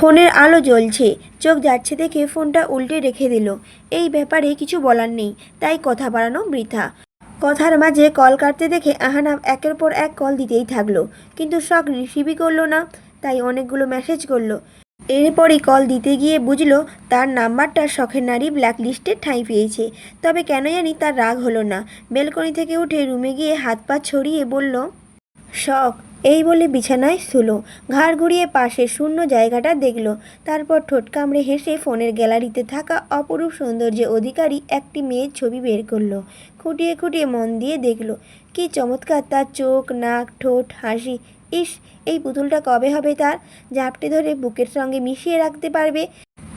ফোনের আলো জ্বলছে, চোখ যাচ্ছে দেখে ফোনটা উল্টে রেখে দিল। এই ব্যাপারে কিছু বলার নেই, তাই কথা বাড়ানো বৃথা। কথার মাঝে কল কাটতে দেখে আহানাফ একের পর এক কল দিতেই থাকলো, কিন্তু শখ রিসিভই করলো না। তাই অনেকগুলো মেসেজ করলো। এরপরই কল দিতে গিয়ে বুঝলো তার নাম্বারটা শখের নারী ব্ল্যাকলিস্টে ঠাঁই পেয়েছে। তবে কেন জানি তার রাগ হলো না। বেলকনি থেকে উঠে রুমে গিয়ে হাত পা ছড়িয়ে বলল, শখ। এই বলে বিছানায় শুলো। ঘাড় ঘুরিয়ে পাশে শূন্য জায়গাটা দেখল। তারপর ঠোঁট কামড়ে হেসে ফোনের গ্যালারিতে থাকা অপরূপ সৌন্দর্যের অধিকারী একটি মেয়ের ছবি বের করলো। খুঁটিয়ে খুঁটিয়ে মন দিয়ে দেখল, কি চমৎকার তার চোখ, নাক, ঠোঁট, হাসি। ইস, এই পুতুলটা কবে হবে তার? ঝাপটে ধরে বুকের সঙ্গে মিশিয়ে রাখতে পারবে।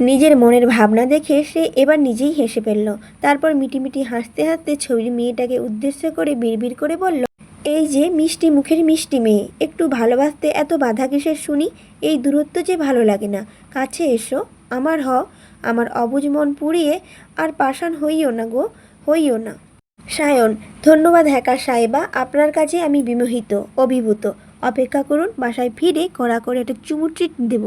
নিজের মনের ভাবনা দেখে সে এবার নিজেই হেসে ফেলল। তারপর মিটিমিটি হাসতে হাসতে ছবির মেয়েটাকে উদ্দেশ্য করে বিড়বিড় করে বলল, এই যে মিষ্টি মুখের মিষ্টি মেয়ে, একটু ভালোবাসতে এত বাধা কিসের শুনি? এই দূরত্ব যে ভালো লাগে না। কাছে এসো, আমার আমার অবুঝ মন পুড়িয়ে আর পাষাণ হইও না গো, হইও না। সায়ন: ধন্যবাদ হ্যাকার সাহেবা, আপনার কাছে আমি বিমোহিত, অভিভূত। অপেক্ষা করুন, বাসায় ফিরে কড়া করে একটা চুমু ট্রিট দেব।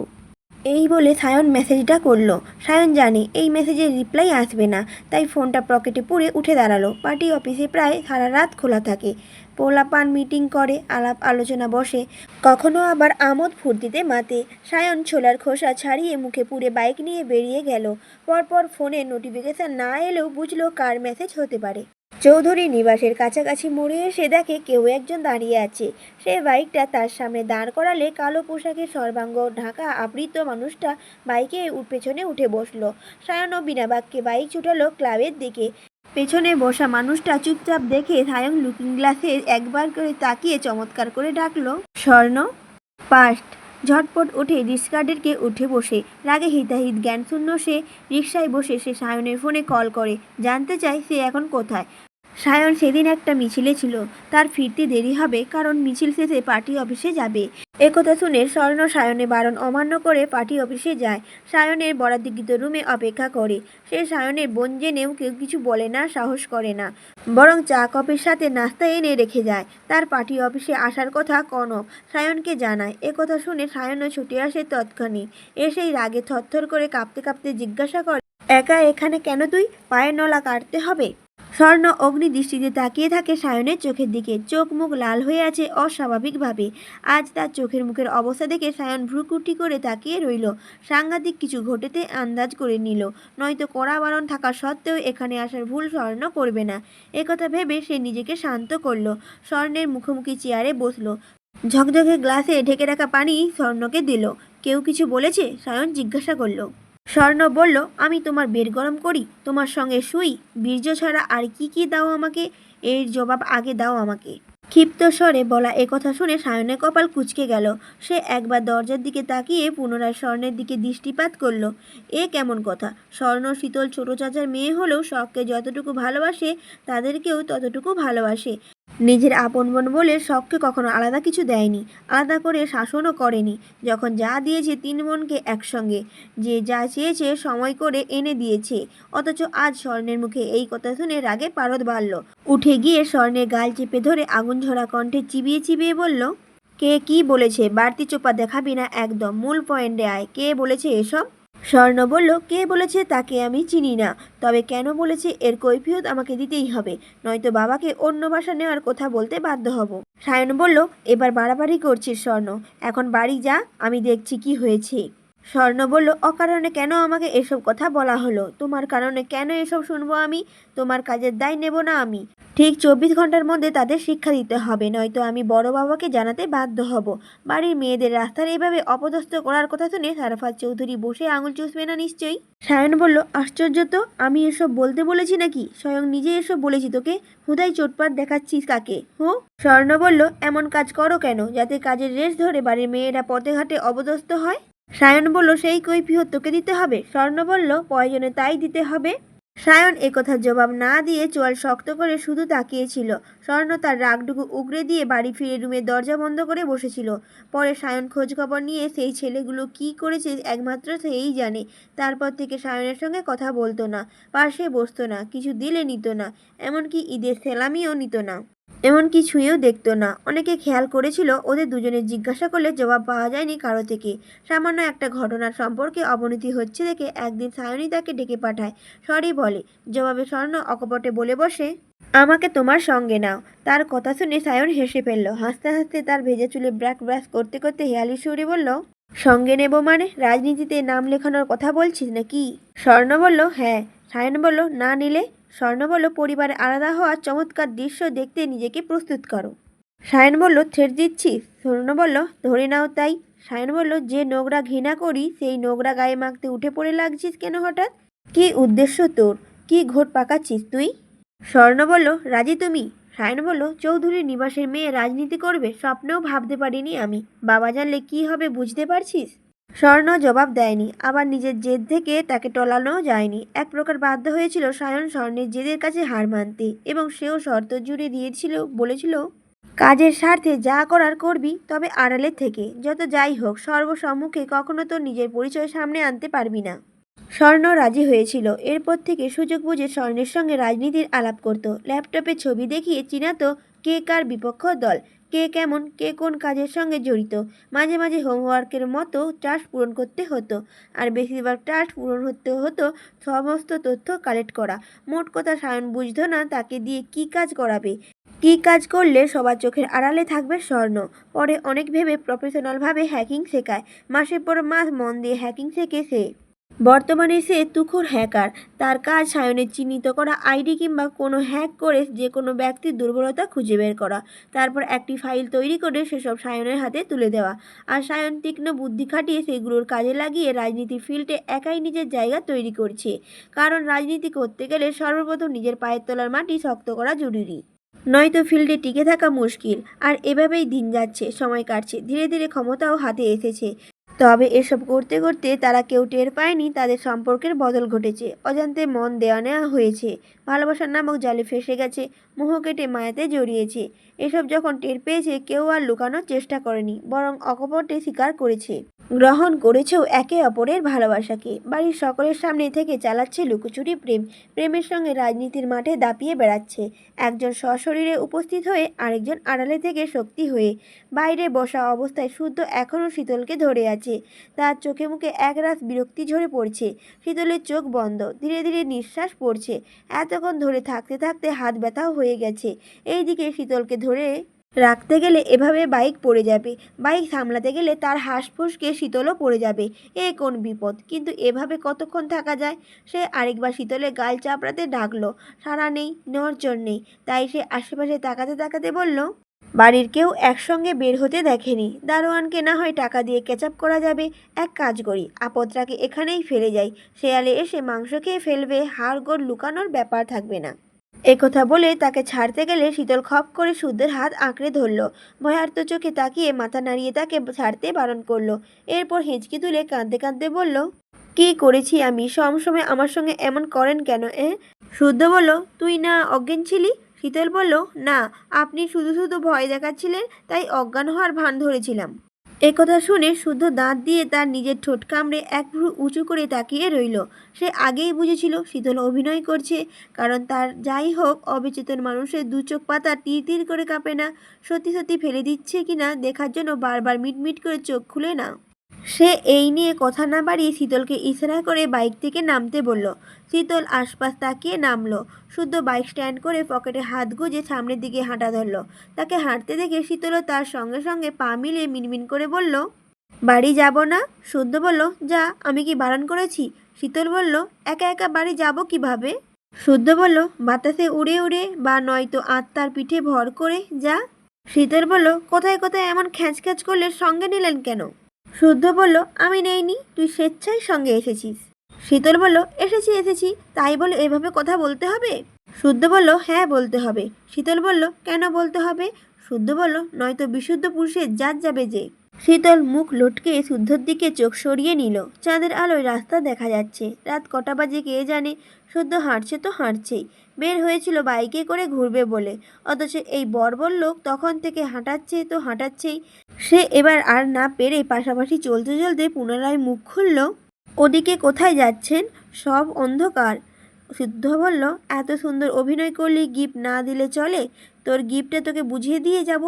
এই বলে সায়ন মেসেজটা করলো। সায়ন জানে এই মেসেজের রিপ্লাই আসবে না, তাই ফোনটা পকেটে পুরে উঠে দাঁড়ালো। পার্টি অফিসে প্রায় সারা রাত খোলা থাকে। পোলাপান মিটিং করে, আলাপ আলোচনা বসে, কখনো আবার আমোদ ফুর্তিতে মাতে। সায়ন ছোলার খোসা ছাড়িয়ে মুখে পুরে বাইক নিয়ে বেরিয়ে গেল। পরপর ফোনে নোটিফিকেশন না এলেও বুঝলো কার মেসেজ হতে পারে। চৌধুরী নিবাসের কাছাকাছি মোড়ে এসে দেখে কেউ একজন দাঁড়িয়ে আছে। সে বাইকটা তার সামনে দাঁড় করালে কালো পোশাকে সর্বাঙ্গ ঢাকা আবৃত মানুষটা বাইকে পেছনে উঠে বসলো। সায়নও বিনা বাক্যে বাইক ছুটালো ক্লাবের দিকে। পেছনে বসা মানুষটা চুপচাপ দেখে সায়ন লুকিং গ্লাসে একবার করে তাকিয়ে চমৎকার করে ডাকলো, স্বর্ণ। পাস্ট। ঝটপট উঠে রিক্সাডেরকে উঠে বসে রাগে হিতাহিত জ্ঞানশূন্য সে রিকশায় বসে সে সায়নের ফোনে কল করে, জানতে চায় সে এখন কোথায়। সায়ন সেদিন একটা মিছিলে ছিল, তার ফিরতে দেরি হবে কারণ মিছিল শেষে পার্টি অফিসে যাবে। একথা শুনে স্বর্ণ সায়নের বারণ অমান্য করে পার্টি অফিসে যায়। সায়নের বরাদ্দকৃত রুমে অপেক্ষা করে। সে সায়নের বোন জেনেও কেউ কিছু বলে না, সাহস করে না, বরং চা কফির সাথে নাস্তা এনে রেখে যায়। তার পার্টি অফিসে আসার কথা কনক সায়নকে জানায়। একথা শুনে সায়নও ছুটে আসে তৎক্ষণাৎ। এসেই রাগে থরথর করে কাঁপতে কাঁপতে জিজ্ঞাসা করে, একা এখানে কেন তুই? পায়ের নলা কাটতে হবে? স্বর্ণ অগ্নি দৃষ্টিতে তাকিয়ে থাকে সায়নের চোখের দিকে। চোখ মুখ লাল হয়ে আছে অস্বাভাবিকভাবে। আজ তার চোখের মুখের অবস্থা দেখে সায়ন ভ্রুকুটি করে তাকিয়ে রইল। সাংঘাতিক কিছু ঘটেতে আন্দাজ করে নিল, নয়তো কড়া বারণ থাকা সত্ত্বেও এখানে আসার ভুল স্বর্ণ করবে না। একথা ভেবে সে নিজেকে শান্ত করল। স্বর্ণের মুখোমুখি চেয়ারে বসলো। ঝকঝকে গ্লাসে ঢেকে রাখা পানি স্বর্ণকে দিল। কেউ কিছু বলেছে? সায়ন জিজ্ঞাসা করল। স্বর্ণ বলল, আমি তোমার বেড গরম করি, তোমার সঙ্গে শুই, বীর্য ছাড়া আর কি কি দাও আমাকে? এর জবাব আগে দাও আমাকে। ক্ষিপ্ত স্বরে বলা একথা শুনে সায়নের কপাল কুঁচকে গেল। সে একবার দরজার দিকে তাকিয়ে পুনরায় স্বর্ণের দিকে দৃষ্টিপাত করল। এ কেমন কথা? স্বর্ণ শীতল ছোট চাচার মেয়ে হলেও শখকে যতটুকু ভালোবাসে তাদেরকেও ততটুকু ভালোবাসে। নিজের আপন বোন বলে শখকে কখনো আলাদা কিছু দেয়নি, আলাদা করে শাসনও করেনি। যখন যা দিয়েছে তিন বোনকে একসঙ্গে, যে যা চেয়েছে সময় করে এনে দিয়েছে। অথচ আজ স্বর্ণের মুখে এই কথা শুনে রাগে পারদ বাড়ল। উঠে গিয়ে স্বর্ণের গাল চেপে ধরে আগুন ঝরা কণ্ঠে চিবিয়ে চিবিয়ে বলল, কে কি বলেছে? বাড়তি চোপা দেখাবি না একদম, মূল পয়েন্টে আয়। কে বলেছে এসব? স্বর্ণ বলল, কে বলেছে তাকে আমি চিনি না, তবে কেন বলেছে এর কৈফিয়ত আমাকে দিতেই হবে, নয়তো বাবাকে অন্য বাসা নেওয়ার কথা বলতে বাধ্য হব। সায়ন বলল, এবার বাড়াবাড়ি করছিস স্বর্ণ, এখন বাড়ি যা, আমি দেখছি কি হয়েছে। স্বর্ণ বলল, অকারণে কেন আমাকে এসব কথা বলা হলো? তোমার কারণে কেন এসব শুনবো আমি? তোমার কাজের দায় নেব না আমি? ঠিক 24 ঘন্টার মধ্যে তাদের শিক্ষা দিতে হবে, নয়তো আমি বড় বাবাকে জানাতে বাধ্য হব। বাড়ির মেয়েদের রাস্তার এভাবে অপদস্থ করার কথা শুনে সারাফাত চৌধুরী বসে আঙুল চুষবে না নিশ্চয়ই। সায়ন বলল, আশ্চর্য তো, আমি এসব বলতে বলেছি নাকি? স্বয়ং নিজে এসব বলেছি তোকে, হুদাই চোটপাট দেখাচ্ছিস কাকে? হো? স্বর্ণ বলল, এমন কাজ করো কেন যাতে কাজের রেশ ধরে বাড়ির মেয়েরা পথে ঘাটে অপদস্থ হয়? সায়ন বলল, সেই কৈফিয়ত তোকে দিতে হবে? স্বর্ণ বলল, প্রয়োজনে তাই দিতে হবে। সায়ন একথার জবাব না দিয়ে চোয়াল শক্ত করে শুধু তাকিয়েছিল। স্বর্ণ তার রাগটুকু উগরে দিয়ে বাড়ি ফিরে রুমের দরজা বন্ধ করে বসেছিল। পরে সায়ন খোঁজ খবর নিয়ে সেই ছেলেগুলো কি করেছে একমাত্র সেই জানে। তারপর থেকে সায়নের সঙ্গে কথা বলতো না, পাশে বসতো না, কিছু দিলে নিত না, এমনকি ঈদের সেলামিও নিত না। এমন কিছুইও দেখতো না। অনেকে খেয়াল করেছিল ওদের দুজনের জিজ্ঞাসা করলে জবাব পাওয়া যায়নি কারো থেকে। সামান্য একটা ঘটনার সম্পর্কে অবনতি হচ্ছে দেখে একদিন সায়নী তাকে ডেকে পাঠায়। সরি বলে। জবাবে স্বর্ণ অকপটে বলে বসে, আমাকে তোমার সঙ্গে নাও। তার কথা শুনে সায়ন হেসে ফেলল। হাসতে হাসতে তার ভেজা চুলে ব্রাক ব্রাশ করতে করতে হেয়ালি সুরে বলল, সঙ্গে নেব মানে রাজনীতিতে নাম লেখানোর কথা বলছিস নাকি? স্বর্ণ বলল, হ্যাঁ। সায়ন বলল, না নিলে? স্বর্ণ বলল, পরিবারে আলাদা হওয়ার চমৎকার দৃশ্য দেখতে নিজেকে প্রস্তুত করো। সায়ন বলল, থ্রেট দিচ্ছিস? স্বর্ণ বলল, ধরে নাও তাই। সায়ন বলল, যে নোংরা ঘৃণা করি সেই নোংরা গায়ে মাখতে উঠে পড়ে লাগছিস কেন হঠাৎ? কি উদ্দেশ্য তোর? কি ঘোট পাকাচ্ছিস তুই? স্বর্ণ বলল, রাজি তুমি? সায়ন বলল, চৌধুরীর নিবাসের মেয়ে রাজনীতি করবে স্বপ্নেও ভাবতে পারিনি আমি। বাবা জানলে কি হবে বুঝতে পারছিস? স্বর্ণ জবাব দেয়নি। আবার নিজের জেদ থেকে তাকে টলানো যায়নি। এক প্রকার বাধ্য হয়েছিল সায়ন স্বর্ণের জেদের কাছে হার মানতে, এবং সেও শর্ত জুড়ে দিয়েছিল, বলেছিল, কাজের স্বার্থে যা করার করবি, তবে আড়ালে থেকে। যত যাই হোক, সর্বসম্মুখে কখনো তোর নিজের পরিচয় সামনে আনতে পারবি না। স্বর্ণ রাজি হয়েছিল। এরপর থেকে সুযোগ বুঝে স্বর্ণের সঙ্গে রাজনীতির আলাপ করত। ল্যাপটপে ছবি দেখিয়ে চিনাতো কে কার বিপক্ষ দল, কে কেমন, কে কোন কাজের সঙ্গে জড়িত। মাঝে মাঝে হোমওয়ার্কের মতো টাস্ক পূরণ করতে হতো, আর বেশিরভাগ টাস্ক পূরণ হতে হতো সমস্ত তথ্য কালেক্ট করা। মোট কথা, সায়ন বুঝতো না তাকে দিয়ে কী কাজ করাবে, কী কাজ করলে সবার চোখের আড়ালে থাকবে স্বর্ণ। পরে অনেক ভেবে প্রফেশনালভাবে হ্যাকিং শেখায়। মাসের পর মাস মন দিয়ে হ্যাকিং শেখে সে। বর্তমানে সে তুখোড় হ্যাকার। তার কাজ সায়নের চিহ্নিত করা আইডি কিংবা কোনো হ্যাক করে যে কোনো ব্যক্তির দুর্বলতা খুঁজে বের করা, তারপর একটি ফাইল তৈরি করে সেসব সায়নের হাতে তুলে দেওয়া। আর সায়ন তীক্ষ্ণ বুদ্ধি খাটিয়ে সেগুলোর কাজে লাগিয়ে রাজনীতির ফিল্ডে একাই নিজের জায়গা তৈরি করছে। কারণ রাজনীতি করতে গেলে সর্বপ্রথম নিজের পায়ের তলার মাটি শক্ত করা জরুরি, নয়তো ফিল্ডে টিকে থাকা মুশকিল। আর এভাবেই দিন যাচ্ছে, সময় কাটছে, ধীরে ধীরে ক্ষমতাও হাতে এসেছে। তবে এসব করতে করতে তারা কেউ টের পায়নি তাদের সম্পর্কের বদল ঘটেছে। অজান্তে মন দেওয়া নেওয়া হয়েছে, ভালোবাসার নামক জালে ফেসে গেছে, মোহ কেটে মায়াতে জড়িয়েছে। এসব যখন টের পেয়েছে, কেউ আর লুকানোর চেষ্টা করেনি, বরং অকপটে স্বীকার করেছে। গ্রহণ করেছেও একে অপরের ভালোবাসাকে। বাড়ির সকলের সামনে থেকে চালাচ্ছে লুকোচুরি প্রেম। প্রেমের সঙ্গে রাজনীতির মাঠে দাপিয়ে বেড়াচ্ছে। একজন সশরীরে উপস্থিত হয়ে আরেকজন আড়ালে থেকে শক্তি হয়ে। বাইরে বসা অবস্থায় শুদ্ধ এখনও শীতলকে ধরে আছে। তার চোখে মুখে একরাশ বিরক্তি ঝরে পড়ছে। শীতলের চোখ বন্ধ, ধীরে ধীরে নিঃশ্বাস পড়ছে। এতক্ষণ ধরে থাকতে থাকতে হাত ব্যথাও হয়ে গেছে। এইদিকে শীতলকে ধরে রাখতে গেলে এভাবে বাইক পড়ে যাবে, বাইক সামলাতে গেলে তার হাঁসফুঁসকে শীতলও পড়ে যাবে। এ কোন বিপদ! কিন্তু এভাবে কতক্ষণ থাকা যায়? সে আরেকবার শীতলের গাল চাপড়াতে ডাকলো। সাড়া নেই, নড়চড় নেই। তাই সে আশেপাশে তাকাতে তাকাতে বলল, বাড়ির কেউ একসঙ্গে বের হতে দেখেনি। দারোয়ানকে না হয় টাকা দিয়ে ক্যাচআপ করা যাবে। এক কাজ করি, আপদটাকে এখানেই ফেলে যাই। শেয়ালে এসে মাংস খেয়ে ফেলবে, হাড়গোড় লুকানোর ব্যাপার থাকবে না। একথা বলে তাকে ছাড়তে গেলে শীতল খপ করে শুদ্ধের হাত আঁকড়ে ধরল। ভয়ার্ত চোখে তাকিয়ে মাথা নাড়িয়ে তাকে ছাড়তে বারণ করলো। এরপর হেঁচকি তুলে কাঁদতে কাঁদতে বলল, কি করেছি আমি? সবসময় আমার সঙ্গে এমন করেন কেন? শুদ্ধ বলল, তুই না অজ্ঞান ছিলি? শীতল বলল, না, আপনি শুধু শুধু ভয় দেখাচ্ছিলেন, তাই অজ্ঞান হওয়ার ভান ধরেছিলাম। একথা শুনে শুদ্ধ দাঁত দিয়ে তার নিজের ঠোঁট কামড়ে এক ভ্রু উঁচু করে তাকিয়ে রইল। সে আগেই বুঝেছিল শীতল অভিনয় করছে, কারণ তার যাই হোক অবচেতন মানুষের দু চোখ পাতা তীর তীর করে কাঁপে না। সত্যি সত্যি ফেলে দিচ্ছে কিনা দেখার জন্য বারবার মিটমিট করে চোখ খুলে না। সে এই নিয়ে কথা না বাড়িয়ে শীতলকে ইশারা করে বাইক থেকে নামতে বলল। শীতল আশপাশ তাকিয়ে নামলো। শুদ্ধ বাইক স্ট্যান্ড করে পকেটে হাত গুজে সামনের দিকে হাঁটা ধরল। তাকে হাঁটতে দেখে শীতলও তার সঙ্গে সঙ্গে পা মিলিয়ে মিনমিন করে বলল, বাড়ি যাব না? শুদ্ধ বলল, যা, আমি কি বারণ করেছি? শীতল বলল, একা একা বাড়ি যাব কিভাবে? শুদ্ধ বলল, বাতাসে উড়ে উড়ে, বা নয়তো আত্মার পিঠে ভর করে, যা। শীতল বলল, কোথায় কোথায় এমন খ্যাঁচ খ্যাঁচ করলে সঙ্গে নিলেন কেন? শুদ্ধ বলল, আমি নেইনি, তুই স্বেচ্ছায় সঙ্গে এসেছিস। শীতল বলল, এসেছি এসেছি, তাই বলে এভাবে কথা বলতে হবে? শুদ্ধ বলল, হ্যাঁ বলতে হবে। শীতল বলল, কেন বলতে হবে? শুদ্ধ বলল, নয়তো বিশুদ্ধ পুরুষের জাত যাবে যে। শীতল মুখ লটকে শুদ্ধর দিকে চোখ সরিয়ে নিল। চাঁদের আলোয় রাস্তা দেখা যাচ্ছে। রাত কটা বাজে কে জানে। শুদ্ধ হাঁটছে তো হাঁটছেই। বের হয়েছিল বাইকে করে ঘুরবে বলে, অথচ এই বর্বর লোক তখন থেকে হাঁটাচ্ছে তো হাঁটাচ্ছেই। সে এবার আর না পেরে পাশাপাশি চলতে চলতে পুনরায় মুখ খুলল, ওদিকে কোথায় যাচ্ছেন? সব অন্ধকার। শুদ্ধ বলল, এত সুন্দর অভিনয় করলে গিফট না দিলে চলে? তোর গিফটে তোকে বুঝিয়ে দিয়ে যাব।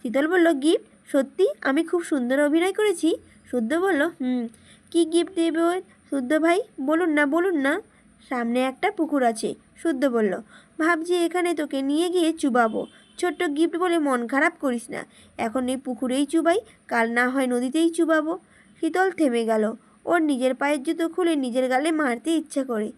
শীতল বলল, গিফট? সত্যি আমি খুব সুন্দর অভিনয় করেছি? শুদ্ধ বলল, কি গিফট দেবে শুদ্ধ ভাই? বলুন না বলুন না। সামনে একটা পুকুর আছে। শুদ্ধ বলল, ভাবছি এখানে তোকে নিয়ে গিয়ে চুবাবো। ছোট্ট গিফট বলে মন খারাপ করিস না। এখন এই পুকুরেই চুবাই, কাল না হয় নদীতেই চুবাবো। শীতল থেমে গেল। ওর নিজের পায়ের জুতো খুলে নিজের গালে মারতে ইচ্ছে করে।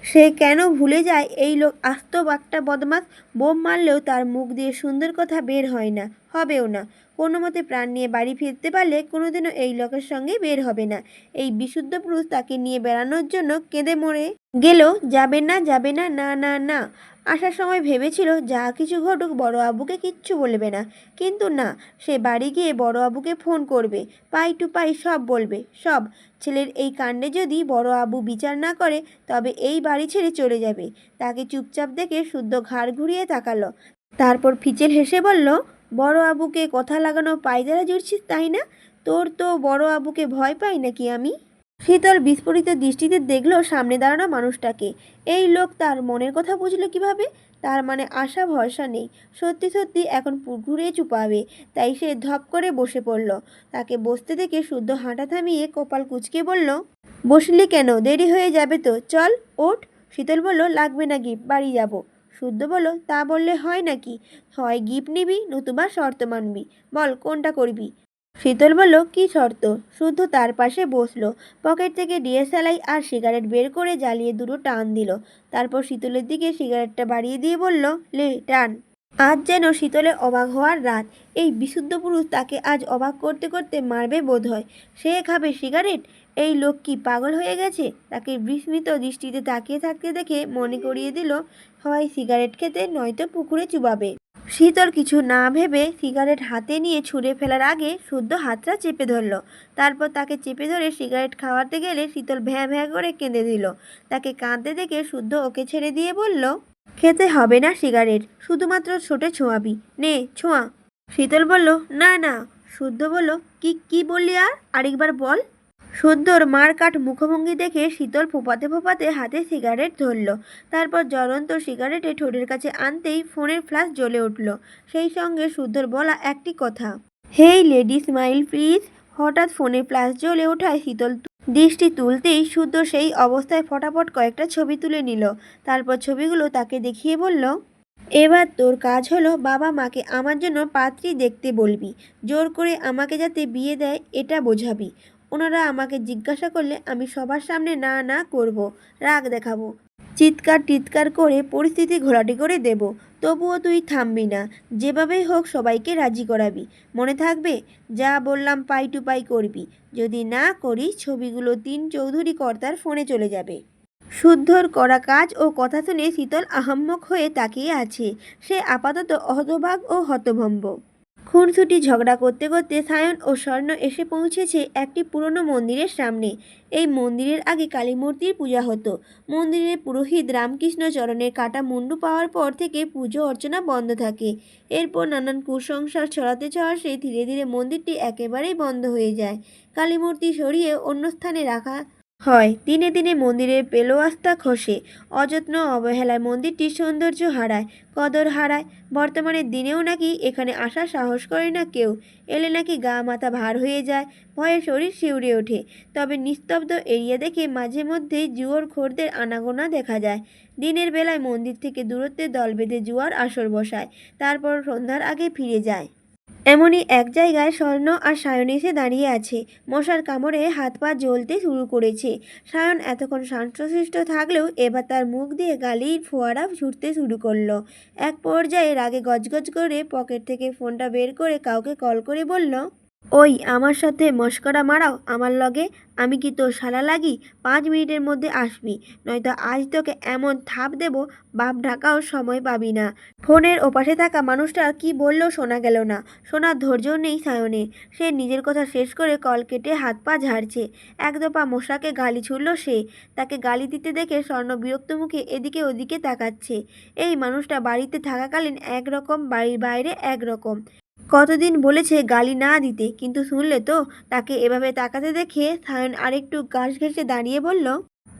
সে কেন ভুলে যায় এই লোক আস্ত একটা বদমাস। বোম মারলেও তার মুখ দিয়ে সুন্দর কথা বের হয় না, হবেও না। কোনো মতে প্রাণ নিয়ে বাড়ি ফিরতে পারলে কোনোদিনও এই লোকের সঙ্গে বের হবে না। এই বিশুদ্ধ পুরুষ তাকে নিয়ে বেড়ানোর জন্য কেঁদে মরে গেল। যাবে না যাবে না, না না না। আসার সময় ভেবেছিল যা কিছু ঘটুক বড় আবুকে কিচ্ছু বলবে না, কিন্তু না, সে বাড়ি গিয়ে বড় আবুকে ফোন করবে, পাই টু পাই সব বলবে, সব। ছেলের এই কাণ্ডে যদি বড় আবু বিচার না করে তবে এই বাড়ি ছেড়ে চলে যাবে। তাকে চুপচাপ দেখে শুদ্ধ ঘাড় ঘুরিয়ে তাকালো। তারপর ফিচেল হেসে বলল, বড় আবুকে কথা লাগানো পায়জারা জুড়ছিস তাই না? তোর তো বড় আবুকে ভয় পাই নাকি আমি? শীতল বিস্ফোরিত দৃষ্টিতে দেখল সামনে দাঁড়ানো মানুষটাকে। এই লোক তার মনের কথা বুঝলো কিভাবে? তার মানে আশা ভরসা নেই, সত্যি সত্যি এখন পুকুরে চুপাবে। তাই সে ধপ করে বসে পড়ল। তাকে বসতে দেখে শুদ্ধ হাঁটা থামিয়ে কপাল কুঁচকে বলল, বসলি কেন? দেরি হয়ে যাবে তো, চল ওঠ। শীতল বলল, লাগবে না গিফট, বাড়ি যাব। শুদ্ধ বলল, তা বললে হয় নাকি? হয় গিফট নিবি নতুবা শর্ত মানবি, বল কোনটা করবি? শীতল বলল, কি শর্ত? শুদ্ধ তার পাশে বসলো। পকেট থেকে ডিএসএলআই আর সিগারেট বের করে জ্বালিয়ে দুটো টান দিল। তারপর শীতলের দিকে সিগারেটটা বাড়িয়ে দিয়ে বলল, লে টান। আজ যেন শীতলে অবাক হওয়ার রাত। এই বিশুদ্ধ পুরুষ তাকে আজ অবাক করতে করতে মারবে বোধ হয়। সে খাবে সিগারেট? এই লোক কি পাগল হয়ে গেছে? তাকে বিস্মিত দৃষ্টিতে তাকিয়ে থাকতে দেখে মনে করিয়ে দিল, হয় সিগারেট খেতে নয়তো পুকুরে চুবাবে। শীতল কিছু না ভেবে সিগারেট হাতে নিয়ে ছুঁড়ে ফেলার আগে শুদ্ধ হাতটা চেপে ধরল। তারপর তাকে চেপে ধরে সিগারেট খাওয়াতে গেলে শীতল ভ্যাঁ ভ্যাঁ করে কেঁদে দিল। তাকে কাঁদতে দেখে শুদ্ধ ওকে ছেড়ে দিয়ে বলল, খেতে হবে না সিগারেট, শুধুমাত্র ছোটে ছোঁয়াবি, নে ছোঁয়া। শীতল বলল, না না। শুদ্ধ বলল, কি কি বললি? আরেকবার বল। শুদ্ধর মারকাট মুখভঙ্গি দেখে শীতল ফোপাতে ফোপাতে হাতে সিগারেট ধরল। তারপর জ্বলন্ত সিগারেটে ঠোঁটের কাছে আনতেই ফোনের ফ্ল্যাশ জ্বলে উঠল। সেই সঙ্গে শুদ্ধর বলা একটি কথা, হেই লেডি স্মাইল প্লিজ। হঠাৎ ফোনের ফ্ল্যাশ জ্বলে ওঠায় শীতল দৃষ্টি তুলতেই শুদ্ধ সেই অবস্থায় ফটাফট কয়েকটা ছবি তুলে নিল। তারপর ছবিগুলো তাকে দেখিয়ে বলল, এবার তোর কাজ হলো বাবা মাকে আমার জন্য পাত্রী দেখতে বলবি, জোর করে আমাকে যাতে বিয়ে দেয় এটা বোঝাবি। ওনারা আমাকে জিজ্ঞাসা করলে আমি সবার সামনে না না করব, রাগ দেখাবো, চিৎকার টিৎকার করে পরিস্থিতি ঘোলাটে করে দেব। তবুও তুই থামবি না, যেভাবেই হোক সবাইকে রাজি করাবি। মনে থাকবে? যা বললাম পাই টু পাই করবি। যদি না করিস ছবিগুলো তিন চৌধুরী কর্তার ফোনে চলে যাবে। শুদ্ধর করা কাজ ও কথা শুনে শীতল আহাম্মক হয়ে তাকিয়ে আছে। সে আপাতত হতবাক ও হতভম্ব। খুনসুটি ঝগড়া করতে করতে সায়ন ও স্বর্ণ এসে পৌঁছেছে একটি পুরনো মন্দিরের সামনে। এই মন্দিরের আগে কালী মূর্তির পূজা হতো। মন্দিরের পুরোহিত রামকৃষ্ণ চরণের কাটা মুন্ডু পাওয়ার পর থেকে পুজো অর্চনা বন্ধ থাকে। এরপর নানান কুসংস্কার ছড়াতে ছড়াতে ধীরে ধীরে মন্দিরটি একেবারেই বন্ধ হয়ে যায়। কালী মূর্তি সরিয়ে অন্য স্থানে রাখা হয়। দিনে দিনে মন্দিরের পেলোয়াস্তা খসে। অযত্ন অবহেলায় মন্দিরটির সৌন্দর্য হারায়, কদর হারায়। বর্তমানের দিনেও নাকি এখানে আসার সাহস করে না কেউ। এলে নাকি গা মাথা ভার হয়ে যায়, ভয়ে শরীর শিউরে ওঠে। তবে নিস্তব্ধ এরিয়া দেখে মাঝে মধ্যেই জুয়োর খোরদের আনাগোনা দেখা যায়। দিনের বেলায় মন্দির থেকে দূরত্বে দল বেঁধে জুয়ার আসর বসায়, তারপর সন্ধ্যার আগে ফিরে যায়। এমনই এক জায়গায় স্বর্ণ আর সায়ন এসে দাঁড়িয়ে আছে। মশার কামড়ে হাত পা জ্বলতে শুরু করেছে। সায়ন এতক্ষণ শান্তশিষ্ট থাকলেও এবার তার মুখ দিয়ে গালির ফোয়ারা ছুটতে শুরু করলো। এক পর্যায়ে রাগে গজগজ করে পকেট থেকে ফোনটা বের করে কাউকে কল করে বলল, ওই আমার সাথে মশকরা মারাও আমার লগে? আমি কি তোর শালা লাগি? 5 মিনিটের মধ্যে আসবি, নয়তো আজ তোকে এমন থাপ দেব বাপ ঢাকাও সময় পাবি না। ফোনের ওপাশে থাকা মানুষটা কি বলল শোনা গেল না। শোনার ধৈর্য নেই সায়নের। সে নিজের কথা শেষ করে কল কেটে হাত পা ঝাড়ছে। এক দফা মশাকে গালি ছুড়ল সে। তাকে গালি দিতে দেখে স্বর্ণ বিরক্ত মুখে এদিকে ওদিকে তাকাচ্ছে। এই মানুষটা বাড়িতে থাকাকালীন একরকম, বাড়ির বাইরে একরকম। কতদিন বলেছে গালি না দিতে, কিন্তু শুনলে তো। তাকে এভাবে তাকাতে দেখে সায়ন আরেকটু গাছ ঘেঁষে দাঁড়িয়ে বলল,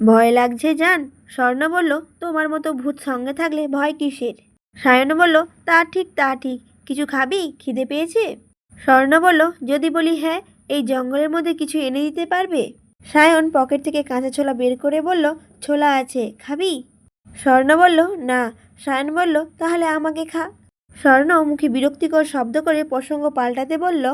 ভয় লাগছে জান? স্বর্ণ বলল, তোমার মতো ভূত সঙ্গে থাকলে ভয় কিসের? সায়নও বলল, তা ঠিক, কিছু খাবি, খিদে পেয়েছে? স্বর্ণ বলল, যদি বলি হ্যাঁ, এই জঙ্গলের মধ্যে কিছু এনে দিতে পারবে? সায়ন পকেট থেকে কাঁচা ছোলা বের করে বলল, ছোলা আছে, খাবি? স্বর্ণ বলল, না। সায়ন বলল, তাহলে আমাকে খা। স্বর্ণ মুখে বিরক্তিকর শব্দ করে প্রসঙ্গ পাল্টাতে বলল,